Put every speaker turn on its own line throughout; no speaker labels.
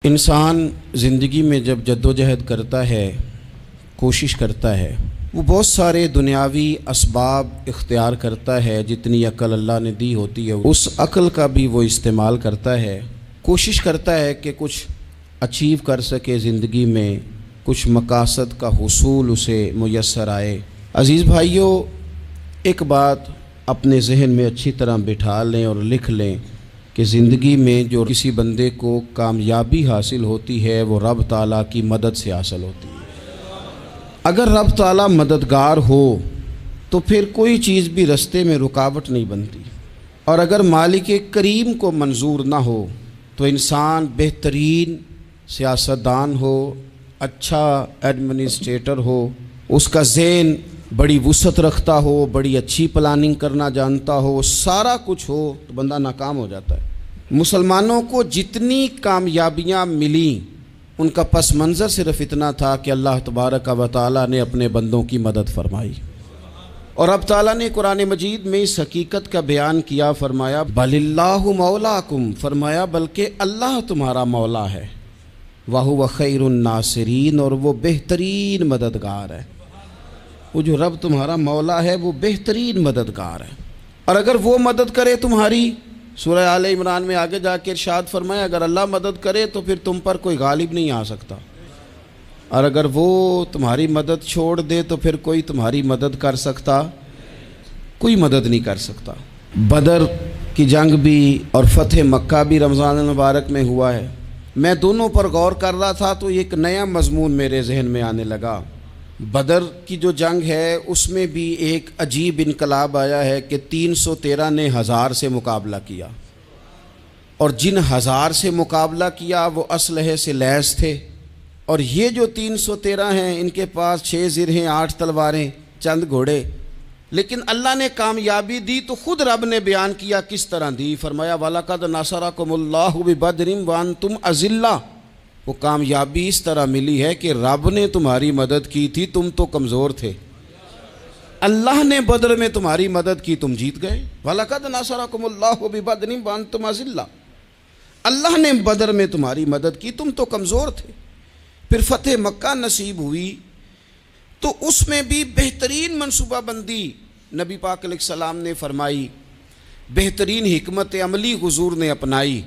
انسان زندگی میں جب جدوجہد کرتا ہے، کوشش کرتا ہے، وہ بہت سارے دنیاوی اسباب اختیار کرتا ہے، جتنی عقل اللہ نے دی ہوتی ہے اس عقل کا بھی وہ استعمال کرتا ہے، کوشش کرتا ہے کہ کچھ اچیو کر سکے زندگی میں، کچھ مقاصد کا حصول اسے میسر آئے۔ عزیز بھائیوں، ایک بات اپنے ذہن میں اچھی طرح بٹھا لیں اور لکھ لیں کہ زندگی میں جو کسی بندے کو کامیابی حاصل ہوتی ہے وہ رب تعالیٰ کی مدد سے حاصل ہوتی ہے۔ اگر رب تعالیٰ مددگار ہو تو پھر کوئی چیز بھی رستے میں رکاوٹ نہیں بنتی، اور اگر مالک کریم کو منظور نہ ہو تو انسان بہترین سیاستدان ہو، اچھا ایڈمنسٹریٹر ہو، اس کا ذہن بڑی وسعت رکھتا ہو، بڑی اچھی پلاننگ کرنا جانتا ہو، سارا کچھ ہو، تو بندہ ناکام ہو جاتا ہے۔ مسلمانوں کو جتنی کامیابیاں ملیں ان کا پس منظر صرف اتنا تھا کہ اللہ تبارک و تعالیٰ نے اپنے بندوں کی مدد فرمائی، اور اب تعالیٰ نے قرآن مجید میں اس حقیقت کا بیان کیا، فرمایا بل اللہ مولاکم، فرمایا بلکہ اللہ تمہارا مولا ہے، وَهُوَ خَيْرُ النَّاصِرِينَ، اور وہ بہترین مددگار ہے۔ وہ جو رب تمہارا مولا ہے وہ بہترین مددگار ہے، اور اگر وہ مدد کرے تمہاری، سورہ آل عمران میں آگے جا کے ارشاد فرمایا اگر اللہ مدد کرے تو پھر تم پر کوئی غالب نہیں آ سکتا، اور اگر وہ تمہاری مدد چھوڑ دے تو پھر کوئی تمہاری مدد کر سکتا، کوئی مدد نہیں کر سکتا۔ بدر کی جنگ بھی اور فتح مکہ بھی رمضان المبارک میں ہوا ہے۔ میں دونوں پر غور کر رہا تھا تو ایک نیا مضمون میرے ذہن میں آنے لگا۔ بدر کی جو جنگ ہے اس میں بھی ایک عجیب انقلاب آیا ہے کہ 313 نے 1000 سے مقابلہ کیا، اور جن 1000 سے مقابلہ کیا وہ اسلحے سے لیس تھے، اور یہ جو 313 ہیں ان کے پاس 6 زرہیں، 8 تلواریں، چند گھوڑے، لیکن اللہ نے کامیابی دی تو خود رب نے بیان کیا کس طرح دی، فرمایا وَلَقَدْ نَصَرَكُمُ اللَّهُ بِبَدْرٍ وَأَنْتُمْ أَذِلَّةٌ۔ وہ کامیابی اس طرح ملی ہے کہ رب نے تمہاری مدد کی تھی، تم تو کمزور تھے، اللہ نے بدر میں تمہاری مدد کی، تم جیت گئے۔ وَلَقَدْ نَصَرَكُمُ اللَّهُ بِبَدْرٍ وَأَنْتُمْ أَذِلَّةٌ، اللہ نے بدر میں تمہاری مدد کی، تم تو کمزور تھے۔ پھر فتح مکہ نصیب ہوئی تو اس میں بھی بہترین منصوبہ بندی نبی پاک علیہ السلام نے فرمائی، بہترین حکمت عملی حضور نے اپنائی،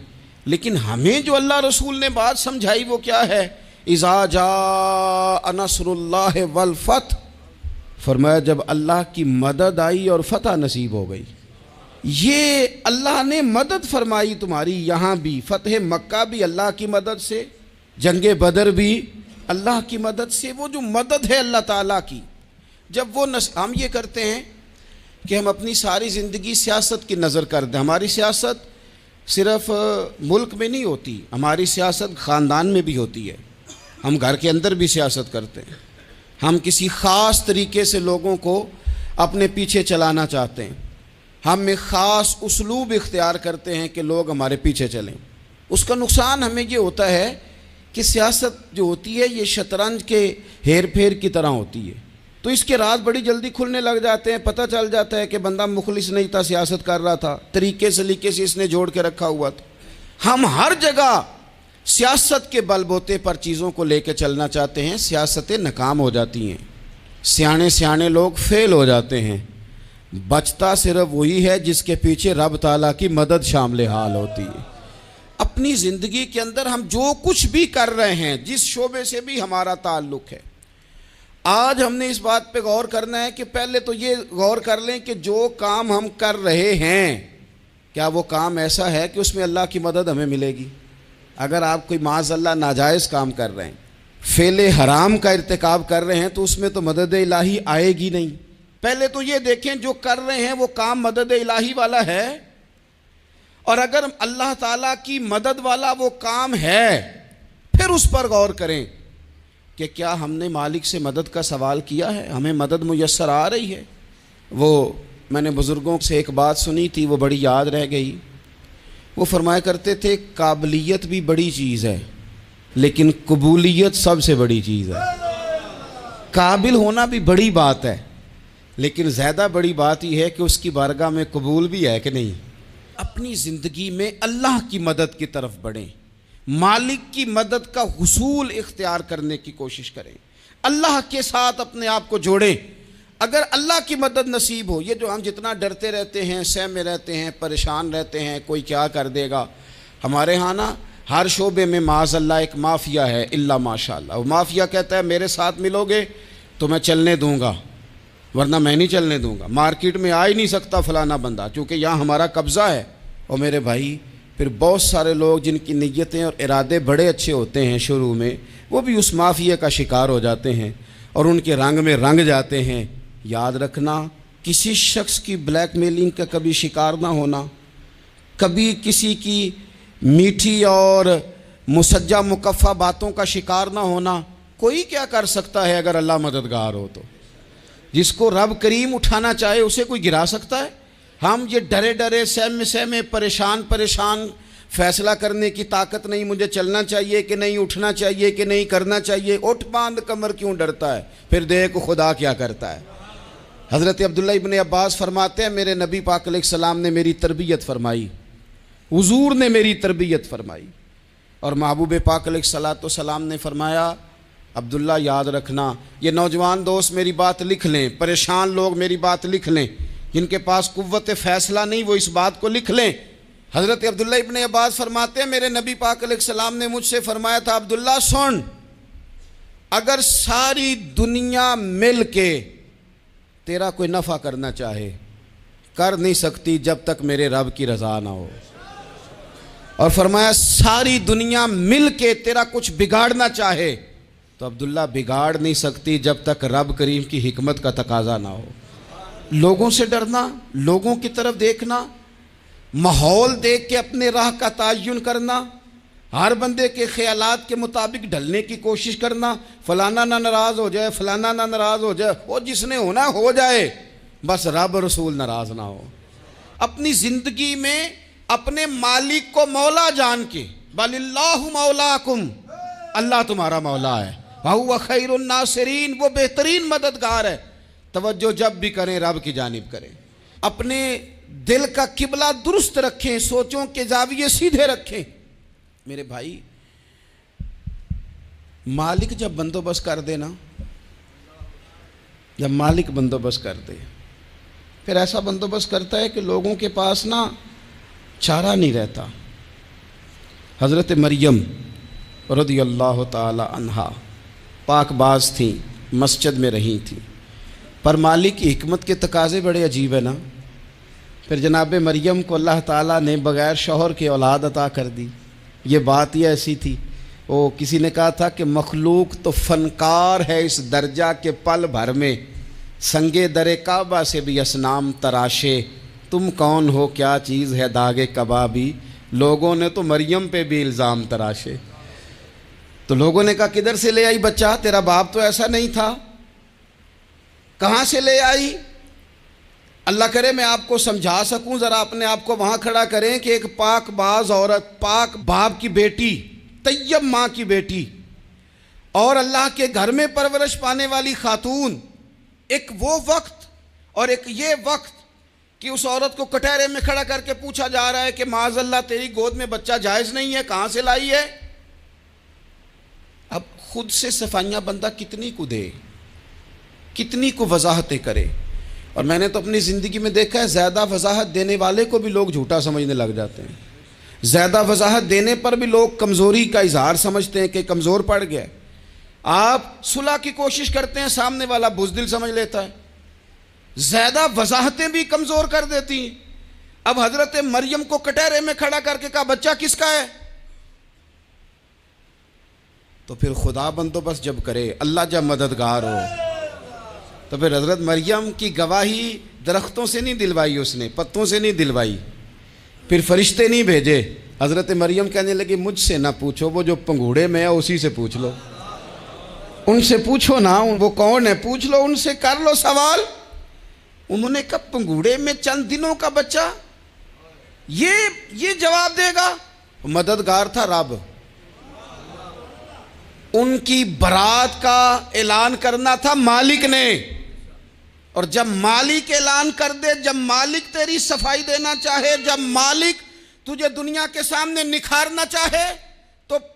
لیکن ہمیں جو اللہ رسول نے بات سمجھائی وہ کیا ہے؟ اذا جاء نصر اللہ والفتح، فرمایا جب اللہ کی مدد آئی اور فتح نصیب ہو گئی۔ یہ اللہ نے مدد فرمائی تمہاری، یہاں بھی فتح مکہ بھی اللہ کی مدد سے، جنگ بدر بھی اللہ کی مدد سے۔ وہ جو مدد ہے اللہ تعالیٰ کی، جب وہ ہم یہ کرتے ہیں کہ ہم اپنی ساری زندگی سیاست کی نظر کر دیں، ہماری سیاست صرف ملک میں نہیں ہوتی، ہماری سیاست خاندان میں بھی ہوتی ہے، ہم گھر کے اندر بھی سیاست کرتے ہیں، ہم کسی خاص طریقے سے لوگوں کو اپنے پیچھے چلانا چاہتے ہیں، ہم ایک خاص اسلوب اختیار کرتے ہیں کہ لوگ ہمارے پیچھے چلیں۔ اس کا نقصان ہمیں یہ ہوتا ہے کہ سیاست جو ہوتی ہے یہ شطرنج کے ہیر پھیر کی طرح ہوتی ہے، تو اس کے راز بڑی جلدی کھلنے لگ جاتے ہیں، پتہ چل جاتا ہے کہ بندہ مخلص نہیں تھا، سیاست کر رہا تھا، طریقے سلیقے سے اس نے جوڑ کے رکھا ہوا تھا۔ ہم ہر جگہ سیاست کے بل بوتے پر چیزوں کو لے کے چلنا چاہتے ہیں، سیاستیں ناکام ہو جاتی ہیں، سیانے لوگ فیل ہو جاتے ہیں، بچتا صرف وہی ہے جس کے پیچھے رب تعالیٰ کی مدد شامل حال ہوتی ہے۔ اپنی زندگی کے اندر ہم جو کچھ بھی کر رہے ہیں، جس شعبے سے بھی ہمارا تعلق ہے، آج ہم نے اس بات پہ غور کرنا ہے کہ پہلے تو یہ غور کر لیں کہ جو کام ہم کر رہے ہیں کیا وہ کام ایسا ہے کہ اس میں اللہ کی مدد ہمیں ملے گی؟ اگر آپ کوئی معاذ اللہ ناجائز کام کر رہے ہیں، فعل حرام کا ارتکاب کر رہے ہیں، تو اس میں تو مدد الہی آئے گی نہیں۔ پہلے تو یہ دیکھیں جو کر رہے ہیں وہ کام مدد الہی والا ہے، اور اگر اللہ تعالیٰ کی مدد والا وہ کام ہے پھر اس پر غور کریں کہ کیا ہم نے مالک سے مدد کا سوال کیا ہے، ہمیں مدد میسر آ رہی ہے۔ وہ میں نے بزرگوں سے ایک بات سنی تھی، وہ بڑی یاد رہ گئی۔ وہ فرمایا کرتے تھے قابلیت بھی بڑی چیز ہے لیکن قبولیت سب سے بڑی چیز ہے۔ قابل ہونا بھی بڑی بات ہے لیکن زیادہ بڑی بات یہ ہے کہ اس کی بارگاہ میں قبول بھی ہے کہ نہیں۔ اپنی زندگی میں اللہ کی مدد کی طرف بڑھیں، مالک کی مدد کا حصول اختیار کرنے کی کوشش کریں، اللہ کے ساتھ اپنے آپ کو جوڑیں۔ اگر اللہ کی مدد نصیب ہو، یہ جو ہم جتنا ڈرتے رہتے ہیں، سہمے رہتے ہیں، پریشان رہتے ہیں کوئی کیا کر دے گا، ہمارے ہاں نا ہر شعبے میں معاذ اللہ ایک مافیا ہے، الا ماشاء اللہ۔ وہ مافیا کہتا ہے میرے ساتھ ملو گے تو میں چلنے دوں گا، ورنہ میں نہیں چلنے دوں گا، مارکیٹ میں آ ہی نہیں سکتا فلانا بندہ، چونکہ یہاں ہمارا قبضہ ہے۔ اور میرے بھائی پھر بہت سارے لوگ جن کی نیتیں اور ارادے بڑے اچھے ہوتے ہیں شروع میں، وہ بھی اس مافیا کا شکار ہو جاتے ہیں اور ان کے رنگ میں رنگ جاتے ہیں۔ یاد رکھنا، کسی شخص کی بلیک میلنگ کا کبھی شکار نہ ہونا، کبھی کسی کی میٹھی اور مسجع مکفہ باتوں کا شکار نہ ہونا۔ کوئی کیا کر سکتا ہے اگر اللہ مددگار ہو تو؟ جس کو رب کریم اٹھانا چاہے اسے کوئی گرا سکتا ہے؟ ہم یہ ڈرے ڈرے سہمے پریشان فیصلہ کرنے کی طاقت نہیں، مجھے چلنا چاہیے کہ نہیں، اٹھنا چاہیے کہ نہیں، کرنا چاہیے، اٹھ باندھ کمر کیوں ڈرتا ہے؟ پھر دیکھ خدا کیا کرتا ہے۔ حضرت عبداللہ ابن عباس فرماتے ہیں میرے نبی پاک علیہ السلام نے میری تربیت فرمائی، حضور نے میری تربیت فرمائی، اور محبوب پاک علیہ السلام نے فرمایا عبداللہ یاد رکھنا، یہ نوجوان دوست میری بات لکھ لیں، پریشان لوگ میری بات لکھ لیں، جن کے پاس قوت فیصلہ نہیں وہ اس بات کو لکھ لیں۔ حضرت عبداللہ ابن عباس فرماتے ہیں میرے نبی پاک علیہ السلام نے مجھ سے فرمایا تھا عبداللہ سن، اگر ساری دنیا مل کے تیرا کوئی نفع کرنا چاہے کر نہیں سکتی جب تک میرے رب کی رضا نہ ہو، اور فرمایا ساری دنیا مل کے تیرا کچھ بگاڑنا چاہے تو عبداللہ بگاڑ نہیں سکتی جب تک رب کریم کی حکمت کا تقاضا نہ ہو۔ لوگوں سے ڈرنا، لوگوں کی طرف دیکھنا، ماحول دیکھ کے اپنے راہ کا تعین کرنا، ہر بندے کے خیالات کے مطابق ڈھلنے کی کوشش کرنا، فلانا نہ ناراض ہو جائے، فلانا نہ ناراض ہو جائے، وہ جس نے ہونا ہو جائے، بس رب رسول ناراض نہ ہو۔ اپنی زندگی میں اپنے مالک کو مولا جان کے، بل اللہ مولاکم، اللہ تمہارا مولا ہے، وَهُوَ خَيْرُ النَّاصِرِينَ، وہ بہترین مددگار ہے۔ توجہ جب بھی کریں رب کی جانب کریں، اپنے دل کا قبلہ درست رکھیں، سوچوں کے زاویے سیدھے رکھیں۔ میرے بھائی مالک جب بندوبست کر دے نا، جب مالک بندوبست کر دے پھر ایسا بندوبست کرتا ہے کہ لوگوں کے پاس نا چارہ نہیں رہتا۔ حضرت مریم رضی اللہ تعالی عنہا پاک باز تھیں، مسجد میں رہی تھیں، پر مالک کی حکمت کے تقاضے بڑے عجیب ہے نا۔ پھر جناب مریم کو اللہ تعالیٰ نے بغیر شوہر کے اولاد عطا کر دی۔ یہ بات ہی ایسی تھی، وہ کسی نے کہا تھا کہ مخلوق تو فنکار ہے اس درجہ کے پل بھر میں سنگے در کعبہ سے بھی اصنام تراشے، تم کون ہو کیا چیز ہے داغ کبابی، لوگوں نے تو مریم پہ بھی الزام تراشے۔ تو لوگوں نے کہا کدھر سے لے آئی بچہ، تیرا باپ تو ایسا نہیں تھا، کہاں سے لے آئی؟ اللہ کرے میں آپ کو سمجھا سکوں، ذرا اپنے آپ کو وہاں کھڑا کریں کہ ایک پاک باز عورت، پاک باپ کی بیٹی، طیب ماں کی بیٹی، اور اللہ کے گھر میں پرورش پانے والی خاتون، ایک وہ وقت اور ایک یہ وقت کہ اس عورت کو کٹہرے میں کھڑا کر کے پوچھا جا رہا ہے کہ معاذ اللہ تیری گود میں بچہ جائز نہیں ہے، کہاں سے لائی ہے؟ اب خود سے صفائیاں بندہ کتنی کو دے، کتنی کو وضاحتیں کرے۔ اور میں نے تو اپنی زندگی میں دیکھا ہے زیادہ وضاحت دینے والے کو بھی لوگ جھوٹا سمجھنے لگ جاتے ہیں، زیادہ وضاحت دینے پر بھی لوگ کمزوری کا اظہار سمجھتے ہیں کہ کمزور پڑ گیا۔ آپ صلح کی کوشش کرتے ہیں، سامنے والا بزدل سمجھ لیتا ہے، زیادہ وضاحتیں بھی کمزور کر دیتی ہیں۔ اب حضرت مریم کو کٹہرے میں کھڑا کر کے کہا بچہ کس کا ہے؟ تو پھر خدا بندوبست جب کرے، اللہ جب مددگار ہو، تو پھر حضرت مریم کی گواہی درختوں سے نہیں دلوائی، اس نے پتوں سے نہیں دلوائی، پھر فرشتے نہیں بھیجے۔ حضرت مریم کہنے لگی مجھ سے نہ پوچھو، وہ جو پنگوڑے میں ہے اسی سے پوچھ لو، ان سے پوچھو نا، وہ کون ہے پوچھ لو، ان سے کر لو سوال۔ انہوں نے کہا پنگوڑے میں چند دنوں کا بچہ یہ جواب دے گا؟ مددگار تھا رب، ان کی برات کا اعلان کرنا تھا مالک نے، اور جب مالک اعلان کر دے، جب مالک تیری صفائی دینا چاہے، جب مالک تجھے دنیا کے سامنے نکھارنا چاہے، تو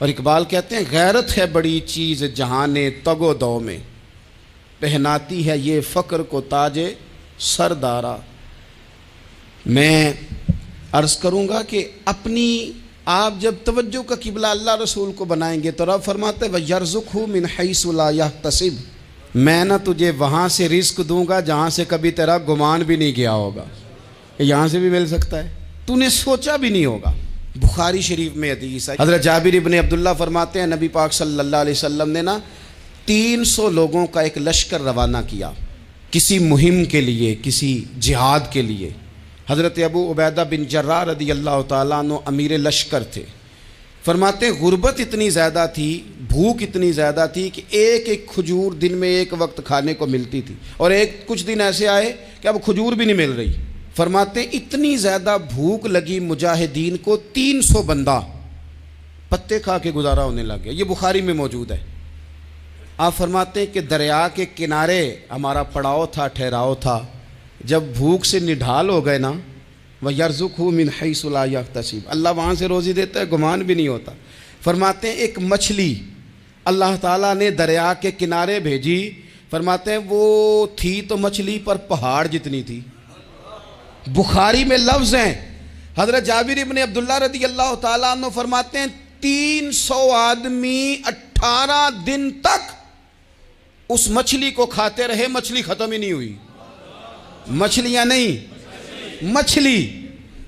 اور اقبال کہتے ہیں غیرت ہے بڑی چیز جہان تگ و دو میں، پہناتی ہے یہ فقر کو تاج سردارا۔ میں عرض کروں گا کہ اپنی آپ جب توجہ کا قبلہ اللہ رسول کو بنائیں گے تو رب فرماتے ہیں وَيَرْزُقْهُ مِنْ حَيْثُ لَا يَحْتَسِبُ، میں نہ تجھے وہاں سے رزق دوں گا جہاں سے کبھی تیرا گمان بھی نہیں کیا ہوگا، یہاں سے بھی مل سکتا ہے، تو نے سوچا بھی نہیں ہوگا۔ بخاری شریف میں حدیث ہے، حضرت جابر ابن عبداللہ فرماتے ہیں نبی پاک صلی اللہ علیہ وسلم نے 300 لوگوں کا ایک لشکر روانہ کیا کسی مہم کے لیے، کسی جہاد کے لیے۔ حضرت ابو عبیدہ بن جراح رضی اللہ تعالیٰ عنہ امیر لشکر تھے۔ فرماتے ہیں غربت اتنی زیادہ تھی، بھوک اتنی زیادہ تھی کہ ایک ایک کھجور دن میں ایک وقت کھانے کو ملتی تھی، اور کچھ دن ایسے آئے کہ اب کھجور بھی نہیں مل رہی۔ فرماتے ہیں اتنی زیادہ بھوک لگی مجاہدین کو 300 بندہ پتے کھا کے گزارا ہونے لگ گیا۔ یہ بخاری میں موجود ہے۔ آپ فرماتے ہیں کہ دریا کے کنارے ہمارا پڑاؤ تھا، ٹھہراؤ تھا، جب بھوک سے نڈھال ہو گئے نا، وَيَرْزُقْهُ مِنْ حَيْثُ لَا يَحْتَسِبُ، اللہ وہاں سے روزی دیتا ہے، گمان بھی نہیں ہوتا۔ فرماتے ہیں ایک مچھلی اللہ تعالیٰ نے دریا کے کنارے بھیجی، فرماتے ہیں وہ تھی تو مچھلی پر پہاڑ جتنی تھی۔ بخاری میں لفظ ہیں، حضرت جابر ابن عبداللہ رضی اللہ تعالیٰ عنہ فرماتے ہیں 300 آدمی 18 دن تک اس مچھلی کو کھاتے رہے، مچھلی ختم ہی نہیں ہوئی۔ مچھلیاں نہیں، مچھلی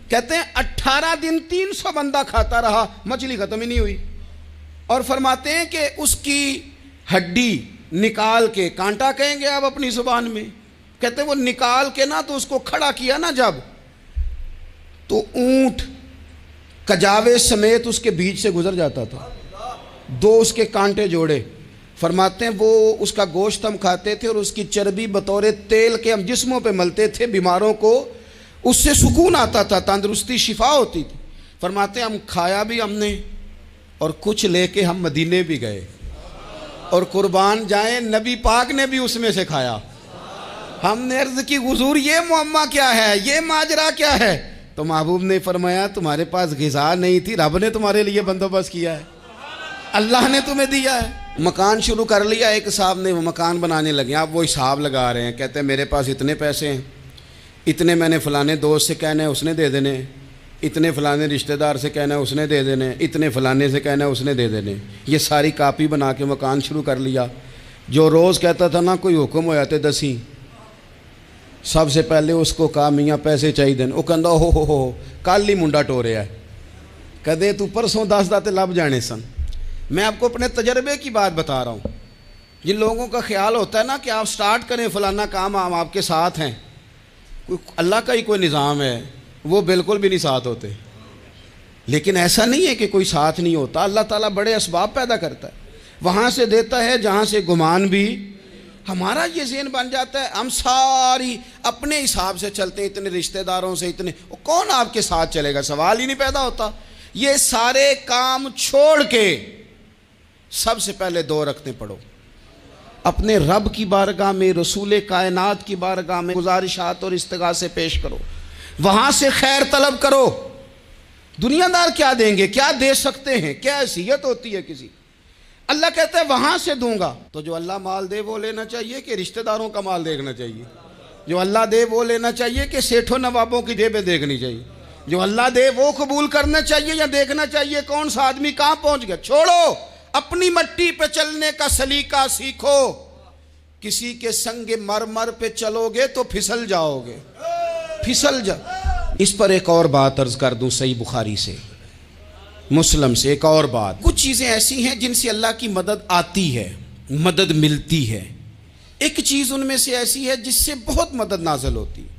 کہتے ہیں 18 دن 300 بندہ کھاتا رہا، مچھلی ختم ہی نہیں ہوئی۔ اور فرماتے ہیں کہ اس کی ہڈی نکال کے، کانٹا کہیں گے آپ اپنی زبان میں، کہتے ہیں وہ نکال کے نا تو اس کو کھڑا کیا نا جب، تو اونٹ کجاوے سمیت اس کے بیچ سے گزر جاتا تھا، 2 اس کے کانٹے جوڑے۔ فرماتے ہیں وہ اس کا گوشت ہم کھاتے تھے اور اس کی چربی بطور تیل کے ہم جسموں پہ ملتے تھے، بیماروں کو اس سے سکون آتا تھا، تندرستی شفا ہوتی تھی۔ فرماتے ہیں ہم کھایا بھی ہم نے، اور کچھ لے کے ہم مدینے بھی گئے، اور قربان جائیں نبی پاک نے بھی اس میں سے کھایا۔ ہم نے عرض کی حضور یہ معمہ کیا ہے، یہ ماجرا کیا ہے؟ تو محبوب نے فرمایا تمہارے پاس غذا نہیں تھی، رب نے تمہارے لیے بندوبست کیا ہے، اللہ نے تمہیں دیا ہے۔ مکان شروع کر لیا، ایک صاحب نے وہ مکان بنانے لگے، آپ وہ حساب لگا رہے ہیں، کہتے ہیں میرے پاس اتنے پیسے ہیں، اتنے میں نے فلانے دوست سے کہنا ہے اس نے دے دینے، اتنے فلانے رشتہ دار سے کہنا ہے اس نے دے دینے، اتنے فلانے سے کہنا ہے اس نے دے دینے۔ یہ ساری کاپی بنا کے مکان شروع کر لیا۔ جو روز کہتا تھا نا کوئی حکم ہو جاتے 10 سب سے پہلے اس کو کہا میاں پیسے چاہیے دین، وہ کہندا ہو کل ہی منڈا ٹوریا ہے، کدے تو پرسوں 10 داتے لب جانے سن۔ میں آپ کو اپنے تجربے کی بات بتا رہا ہوں۔ جن لوگوں کا خیال ہوتا ہے نا کہ آپ سٹارٹ کریں فلانا کام، ہم آپ کے ساتھ ہیں، کوئی اللہ کا ہی کوئی نظام ہے، وہ بالکل بھی نہیں ساتھ ہوتے۔ لیکن ایسا نہیں ہے کہ کوئی ساتھ نہیں ہوتا، اللہ تعالیٰ بڑے اسباب پیدا کرتا ہے، وہاں سے دیتا ہے جہاں سے گمان بھی۔ ہمارا یہ ذہن بن جاتا ہے ہم ساری اپنے حساب سے چلتے ہیں، اتنے رشتہ داروں سے اتنے، کون آپ کے ساتھ چلے گا؟ سوال ہی نہیں پیدا ہوتا۔ یہ سارے کام چھوڑ کے سب سے پہلے 2 رکعتیں پڑھو، اپنے رب کی بارگاہ میں، رسول کائنات کی بارگاہ میں گزارشات اور استغاثے پیش کرو، وہاں سے خیر طلب کرو۔ دنیا دار کیا دیں گے، کیا دے سکتے ہیں، کیا حیثیت ہوتی ہے کسی؟ اللہ کہتا ہے وہاں سے دوں گا۔ تو جو اللہ مال دے وہ لینا چاہیے کہ رشتہ داروں کا مال دیکھنا چاہیے؟ جو اللہ دے وہ لینا چاہیے کہ سیٹھوں نوابوں کی جیبیں دیکھنی چاہیے؟ جو اللہ دے وہ قبول کرنا چاہیے یا دیکھنا چاہیے کون سا آدمی کہاں پہنچ گیا؟ چھوڑو، اپنی مٹی پہ چلنے کا سلیقہ سیکھو۔ کسی کے سنگ مرمر پہ چلو گے تو پھسل جاؤ گے، پھسل جا۔ اس پر ایک اور بات عرض کر دوں، صحیح بخاری سے، مسلم سے ایک اور بات۔ کچھ چیزیں ایسی ہیں جن سے اللہ کی مدد آتی ہے، مدد ملتی ہے۔ ایک چیز ان میں سے ایسی ہے جس سے بہت مدد نازل ہوتی ہے،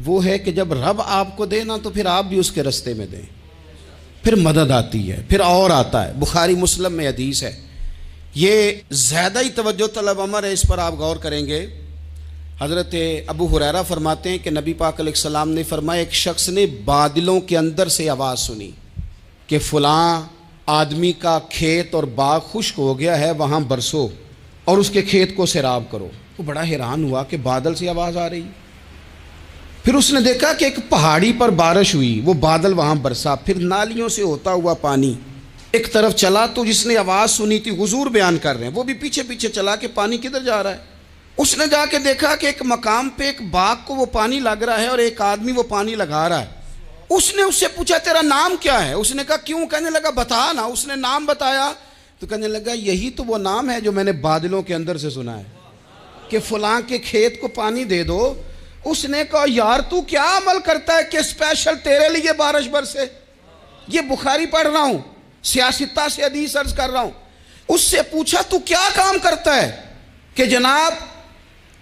وہ ہے کہ جب رب آپ کو دے نا تو پھر آپ بھی اس کے رستے میں دیں، پھر مدد آتی ہے، پھر اور آتا ہے۔ بخاری مسلم میں حدیث ہے، یہ زیادہ ہی توجہ طلب امر ہے، اس پر آپ غور کریں گے۔ حضرت ابو ہریرہ فرماتے ہیں کہ نبی پاک علیہ السلام نے فرمایا ایک شخص نے بادلوں کے اندر سے آواز سنی کہ فلاں آدمی کا کھیت اور باغ خشک ہو گیا ہے، وہاں برسو اور اس کے کھیت کو سیراب کرو۔ وہ بڑا حیران ہوا کہ بادل سے آواز آ رہی۔ پھر اس نے دیکھا کہ ایک پہاڑی پر بارش ہوئی، وہ بادل وہاں برسا، پھر نالیوں سے ہوتا ہوا پانی ایک طرف چلا تو جس نے آواز سنی تھی حضور بیان کر رہے ہیں، وہ بھی پیچھے پیچھے چلا کہ پانی کدھر جا رہا ہے۔ اس نے جا کے دیکھا کہ ایک مقام پہ ایک باغ کو وہ پانی لگ رہا ہے اور ایک آدمی وہ پانی لگا رہا ہے۔ اس نے اس سے پوچھا تیرا نام کیا ہے؟ اس نے کہا کیوں؟ کہنے لگا بتا نا۔ اس نے نام بتایا تو کہنے لگا یہی تو وہ نام ہے جو میں نے بادلوں کے اندر سے سنا ہے کہ فلاں کے کھیت کو پانی دے دو۔ اس نے کہا یار تو کیا عمل کرتا ہے کہ اسپیشل تیرے لیے بارش برسے؟ یہ بخاری پڑھ رہا ہوں، سیاستہ سے حدیث عرض کر رہا ہوں۔ اس سے پوچھا تو کیا کام کرتا ہے کہ جناب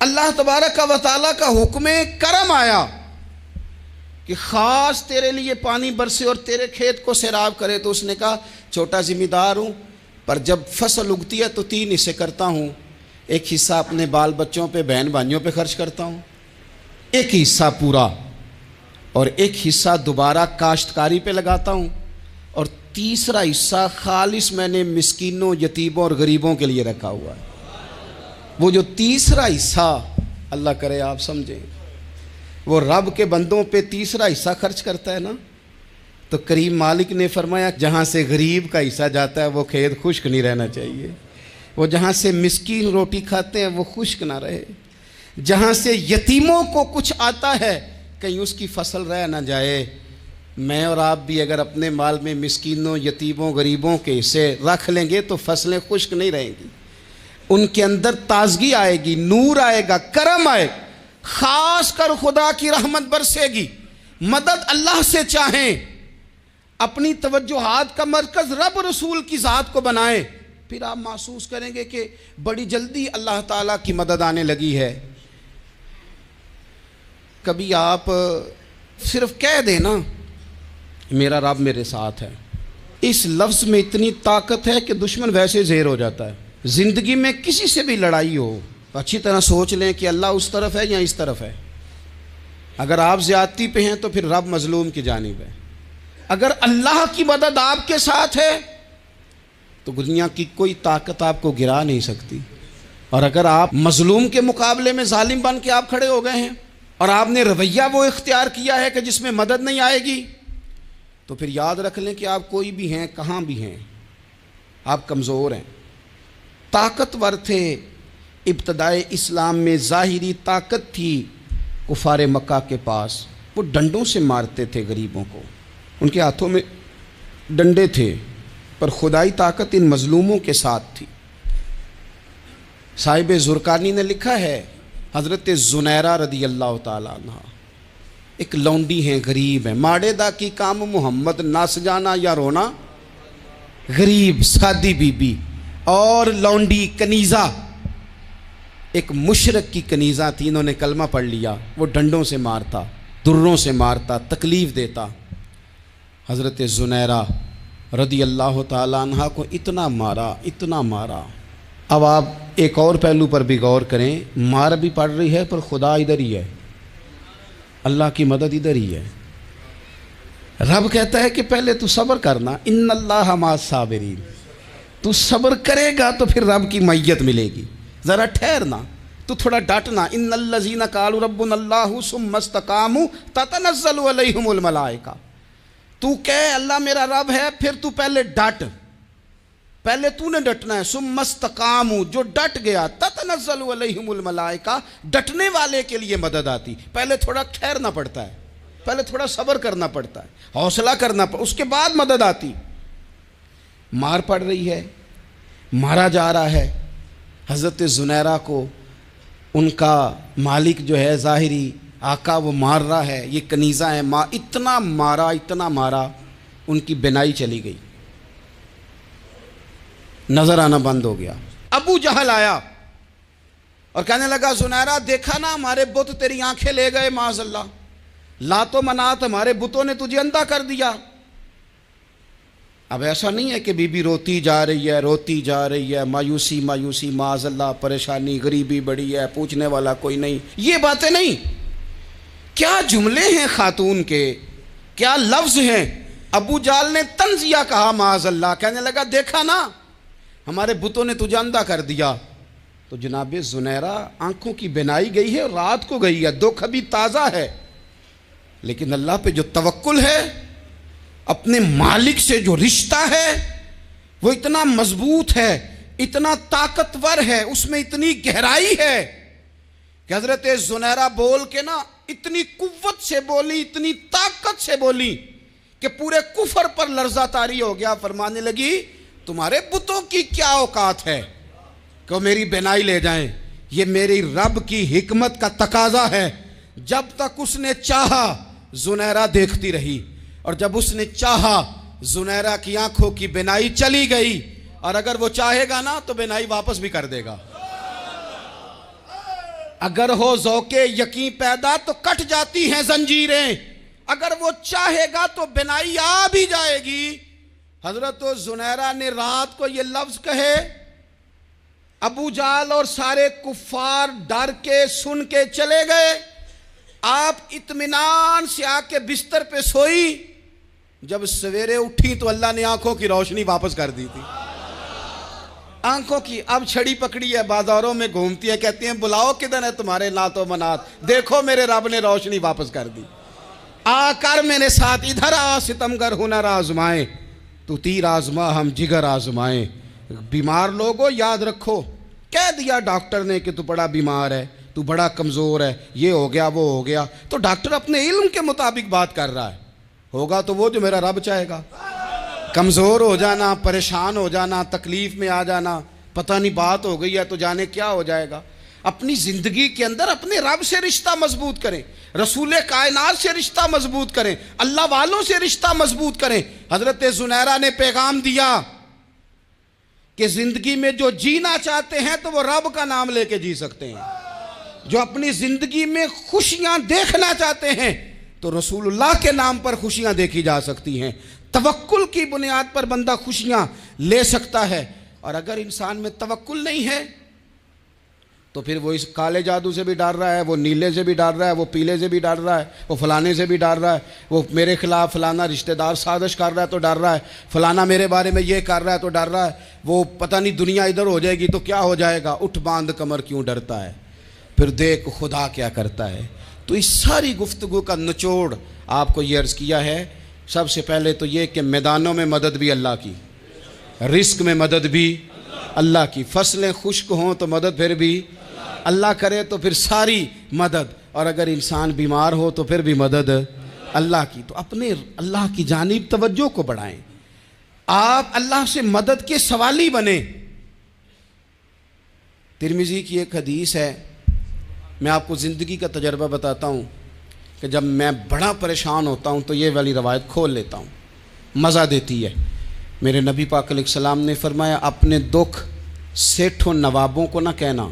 اللہ تبارک و تعالیٰ کا حکم کرم آیا کہ خاص تیرے لیے پانی برسے اور تیرے کھیت کو سیراب کرے؟ تو اس نے کہا چھوٹا ذمہ دار ہوں، پر جب فصل اگتی ہے تو 3 حصے کرتا ہوں، ایک حصہ اپنے بال بچوں پہ بہن بھائیوں پہ خرچ کرتا ہوں، ایک حصہ پورا، اور ایک حصہ دوبارہ کاشتکاری پہ لگاتا ہوں، اور تیسرا حصہ خالص میں نے مسکینوں، یتیموں اور غریبوں کے لیے رکھا ہوا ہے۔ وہ جو تیسرا حصہ اللہ کرے آپ سمجھیں، وہ رب کے بندوں پہ تیسرا حصہ خرچ کرتا ہے نا، تو کریم مالک نے فرمایا جہاں سے غریب کا حصہ جاتا ہے وہ کھیت خشک نہیں رہنا چاہیے، وہ جہاں سے مسکین روٹی کھاتے ہیں وہ خشک نہ رہے، جہاں سے یتیموں کو کچھ آتا ہے کہیں اس کی فصل رہ نہ جائے۔ میں اور آپ بھی اگر اپنے مال میں مسکینوں، یتیموں، غریبوں کے حصے رکھ لیں گے تو فصلیں خشک نہیں رہیں گی، ان کے اندر تازگی آئے گی، نور آئے گا، کرم آئے گا، خاص کر خدا کی رحمت برسے گی۔ مدد اللہ سے چاہیں، اپنی توجہات کا مرکز رب رسول کی ذات کو بنائیں، پھر آپ محسوس کریں گے کہ بڑی جلدی اللہ تعالیٰ کی مدد آنے لگی ہے۔ کبھی آپ صرف کہہ دیں نا میرا رب میرے ساتھ ہے، اس لفظ میں اتنی طاقت ہے کہ دشمن ویسے زیر ہو جاتا ہے۔ زندگی میں کسی سے بھی لڑائی ہو تو اچھی طرح سوچ لیں کہ اللہ اس طرف ہے یا اس طرف ہے۔ اگر آپ زیادتی پہ ہیں تو پھر رب مظلوم کی جانب ہے۔ اگر اللہ کی مدد آپ کے ساتھ ہے تو دنیا کی کوئی طاقت آپ کو گرا نہیں سکتی، اور اگر آپ مظلوم کے مقابلے میں ظالم بن کے آپ کھڑے ہو گئے ہیں اور آپ نے رویہ وہ اختیار کیا ہے کہ جس میں مدد نہیں آئے گی، تو پھر یاد رکھ لیں کہ آپ کوئی بھی ہیں، کہاں بھی ہیں، آپ کمزور ہیں۔ طاقتور تھے ابتدائے اسلام میں، ظاہری طاقت تھی کفار مکہ کے پاس، وہ ڈنڈوں سے مارتے تھے غریبوں کو، ان کے ہاتھوں میں ڈنڈے تھے، پر خدائی طاقت ان مظلوموں کے ساتھ تھی۔ صاحب زرقانی نے لکھا ہے حضرت زنیرہ رضی اللہ تعالیٰ عنہ ایک لونڈی ہیں، غریب ہیں، ماڑے دا کی کام محمد نس جانا یا رونا، غریب سادی بی بی اور لونڈی کنیزہ، ایک مشرک کی کنیزہ تھی، انہوں نے کلمہ پڑھ لیا، وہ ڈنڈوں سے مارتا، دروں سے مارتا، تکلیف دیتا۔ حضرت زنیرہ رضی اللہ تعالیٰ عنہ کو اتنا مارا، اتنا مارا۔ اب آپ ایک اور پہلو پر بھی غور کریں، مار بھی پڑ رہی ہے پر خدا ادھر ہی ہے، اللہ کی مدد ادھر ہی ہے۔ رب کہتا ہے کہ پہلے تو صبر کرنا، ان اللہ مع الصابرین، تو صبر کرے گا تو پھر رب کی معیت ملے گی، ذرا ٹھہرنا، تو تھوڑا ڈٹنا۔ ان الذین قالوا ربنا اللہ ثم استقاموا تتنزل علیہم الملائکہ، تو کہے اللہ میرا رب ہے، پھر تو پہلے ڈٹ، پہلے تو نے ڈٹنا ہے۔ ثم استقاموا، جو ڈٹ گیا، تتنزل علیہم الملائکہ، ڈٹنے والے کے لیے مدد آتی، پہلے تھوڑا ٹھہرنا پڑتا ہے، پہلے تھوڑا صبر کرنا پڑتا ہے، حوصلہ کرنا پڑتا ہے، اس کے بعد مدد آتی۔ مار پڑ رہی ہے، مارا جا رہا ہے حضرت زنیرہ کو، ان کا مالک جو ہے ظاہری آقا وہ مار رہا ہے، یہ کنیزہ ہے، اتنا مارا اتنا مارا، ان کی بینائی چلی گئی، نظر آنا بند ہو گیا۔ ابو جہل آیا اور کہنے لگا زنیرہ دیکھا نا ہمارے بت تیری آنکھیں لے گئے، معاذ اللہ، لات و منات ہمارے بتوں نے تجھے اندھا کر دیا۔ اب ایسا نہیں ہے کہ بی بی روتی جا رہی ہے، روتی جا رہی ہے، مایوسی مایوسی، معاذ اللہ، پریشانی، غریبی بڑی ہے، پوچھنے والا کوئی نہیں، یہ باتیں نہیں۔ کیا جملے ہیں خاتون کے، کیا لفظ ہیں۔ ابو جہل نے تنزیہ کہا، معاذ اللہ، کہنے لگا دیکھا نا ہمارے بتوں نے تجھے اندھا کر دیا۔ تو جناب زنیرہ آنکھوں کی بینائی گئی ہے، رات کو گئی ہے، دکھ ابھی تازہ ہے، لیکن اللہ پہ جو توکل ہے، اپنے مالک سے جو رشتہ ہے، وہ اتنا مضبوط ہے، اتنا طاقتور ہے، اس میں اتنی گہرائی ہے کہ حضرت زنیرہ بول کے نا اتنی قوت سے بولی، اتنی طاقت سے بولی کہ پورے کفر پر لرزہ طاری ہو گیا۔ فرمانے لگی تمہارے بتوں کی کیا اوقات ہے کہ میری بینائی لے جائیں؟ یہ میری رب کی حکمت کا تقاضا ہے۔ جب تک اس نے چاہا زنیرہ دیکھتی رہی، اور جب اس نے چاہا زنیرہ کی آنکھوں کی بینائی چلی گئی، اور اگر وہ چاہے گا نا تو بینائی واپس بھی کر دے گا۔ اگر ہو ذوق یقین پیدا تو کٹ جاتی ہیں زنجیریں، اگر وہ چاہے گا تو بینائی آ بھی جائے گی۔ حضرت زنیرہ نے رات کو یہ لفظ کہے، ابو جہل اور سارے کفار ڈر کے سن کے چلے گئے، آپ اطمینان سے آ کے بستر پہ سوئی۔ جب سویرے اٹھی تو اللہ نے آنکھوں کی روشنی واپس کر دی تھی۔ آنکھوں کی اب چھڑی پکڑی ہے، بازاروں میں گھومتی ہے، کہتی ہیں بلاؤ کدھر ہے تمہارے نات و منات، دیکھو میرے رب نے روشنی واپس کر دی۔ آ کر میرے ساتھ ادھر آ، ستمگر ہنر آزمائیں، تو تیر آزما ہم جگر آزمائیں۔ بیمار لوگوں یاد رکھو، کہہ دیا ڈاکٹر نے کہ تو بڑا بیمار ہے، تو بڑا کمزور ہے، یہ ہو گیا وہ ہو گیا، تو ڈاکٹر اپنے علم کے مطابق بات کر رہا ہے، ہوگا تو وہ جو میرا رب چاہے گا۔ کمزور ہو جانا، پریشان ہو جانا، تکلیف میں آ جانا، پتہ نہیں بات ہو گئی ہے تو جانے کیا ہو جائے گا۔ اپنی زندگی کے اندر اپنے رب سے رشتہ مضبوط کریں، رسول کائنات سے رشتہ مضبوط کریں، اللہ والوں سے رشتہ مضبوط کریں۔ حضرت زنیرہ نے پیغام دیا کہ زندگی میں جو جینا چاہتے ہیں تو وہ رب کا نام لے کے جی سکتے ہیں، جو اپنی زندگی میں خوشیاں دیکھنا چاہتے ہیں تو رسول اللہ کے نام پر خوشیاں دیکھی جا سکتی ہیں۔ توکل کی بنیاد پر بندہ خوشیاں لے سکتا ہے، اور اگر انسان میں توکل نہیں ہے تو پھر وہ اس کالے جادو سے بھی ڈر رہا ہے، وہ نیلے سے بھی ڈر رہا ہے، وہ پیلے سے بھی ڈر رہا ہے، وہ فلانے سے بھی ڈر رہا ہے، وہ میرے خلاف فلانا رشتہ دار سازش کر رہا ہے تو ڈر رہا ہے، فلانا میرے بارے میں یہ کر رہا ہے تو ڈر رہا ہے، وہ پتہ نہیں دنیا ادھر ہو جائے گی تو کیا ہو جائے گا، اٹھ باندھ کمر کیوں ڈرتا ہے، پھر دیکھ خدا کیا کرتا ہے۔ تو اس ساری گفتگو کا نچوڑ آپ کو یہ عرض کیا ہے، سب سے پہلے تو یہ کہ میدانوں میں مدد بھی اللہ کی، رزق میں مدد بھی اللہ کی، فصلیں خشک ہوں تو مدد پھر بھی اللہ کرے، تو پھر ساری مدد، اور اگر انسان بیمار ہو تو پھر بھی مدد اللہ کی۔ تو اپنے اللہ کی جانب توجہ کو بڑھائیں، آپ اللہ سے مدد کے سوالی بنیں۔ ترمذی کی ایک حدیث ہے، میں آپ کو زندگی کا تجربہ بتاتا ہوں کہ جب میں بڑا پریشان ہوتا ہوں تو یہ والی روایت کھول لیتا ہوں، مزہ دیتی ہے۔ میرے نبی پاک علیہ السلام نے فرمایا اپنے دکھ سیٹھوں نوابوں کو نہ کہنا،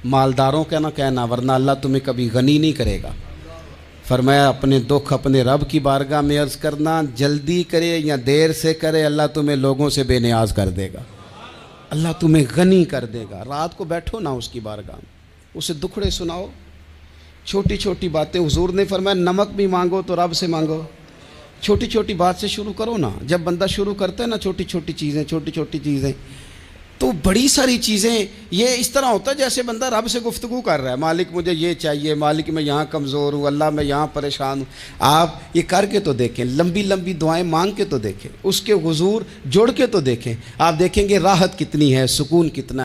مالداروں کا نہ کہنا، ورنہ اللہ تمہیں کبھی غنی نہیں کرے گا۔ فرمایا اپنے دکھ اپنے رب کی بارگاہ میں عرض کرنا، جلدی کرے یا دیر سے کرے اللہ تمہیں لوگوں سے بے نیاز کر دے گا، اللہ تمہیں غنی کر دے گا۔ رات کو بیٹھو نا اس کی بارگاہ میں، اسے دکھڑے سناؤ، چھوٹی چھوٹی باتیں۔ حضور نے فرمایا نمک بھی مانگو تو رب سے مانگو، چھوٹی چھوٹی بات سے شروع کرو نا۔ جب بندہ شروع کرتا ہے نا چھوٹی چھوٹی چیزیں تو بڑی ساری چیزیں، یہ اس طرح ہوتا ہے جیسے بندہ رب سے گفتگو کر رہا ہے، مالک مجھے یہ چاہیے، مالک میں یہاں کمزور ہوں، اللہ میں یہاں پریشان ہوں۔ آپ یہ کر کے تو دیکھیں، لمبی لمبی دعائیں مانگ کے تو دیکھیں، اس کے حضور جوڑ کے تو دیکھیں، آپ دیکھیں گے راحت کتنی ہے، سکون کتنا ہے۔